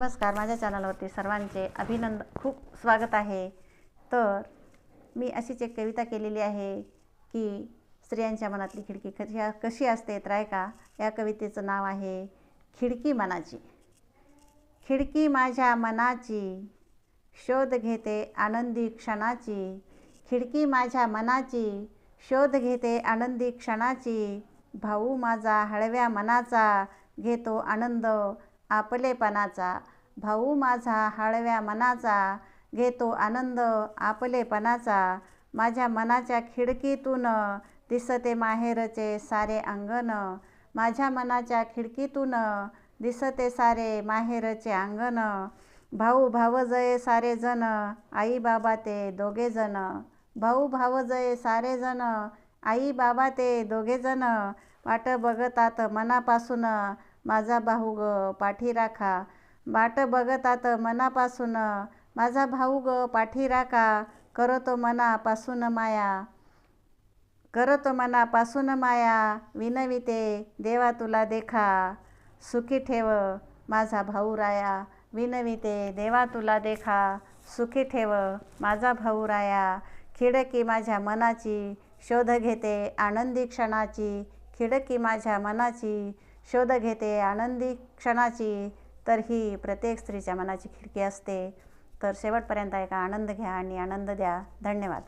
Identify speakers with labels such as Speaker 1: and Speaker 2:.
Speaker 1: नमस्कार, माझ्या चॅनलवरती सर्वांचे खूप स्वागत आहे। तर मी अशीच एक कविता केलेली आहे की स्त्रियांच्या मनातली खिडकी कशी असते तर ऐका। या कवितेचं नाव आहे खिडकी मनाची। खिडकी माझ्या मनाची शोध घेते आनंदी क्षणाची। खिडकी माझ्या मनाची शोध घेते आनंदी क्षणाची। भाऊ माझा हळव्या मनाचा घेतो आनंद आपलेपणाचा। भाऊ माझा हळव्या मनाचा घेतो आनंद आपलेपणाचा। माझ्या मनाच्या खिडकीतून दिसते माहेरचे सारे अंगण। माझ्या मनाच्या खिडकीतून दिसते सारे माहेरचे अंगण। भाऊ भावजय सारे जण आई बाबा ते दोघे जण। भाऊ भावजय सारे जण आई बाबा ते दोघे जण। वाट बघतात मनापासून माझा भाऊ ग पाठी राखा। वाट बघतात मनापासून माझा भाऊ ग पाठी राखा। करतो मनापासून माया, करतो मनापासून माया। विनविते देवा तुला देखा, सुखी ठेव माझा भाऊ राया। विनविते देवा तुला देखा, सुखी ठेव माझा भाऊ राया। खिडकी माझ्या मनाची शोध घेते आनंदी क्षणाची। खिडकी माझ्या मनाची शोध घेते आनंदी क्षणाची। तर ही प्रत्येक स्त्रीच्या मनाची खिडकी असते। तर शेवटपर्यंत ऐका, आनंद घ्या आणि आनंद द्या। धन्यवाद।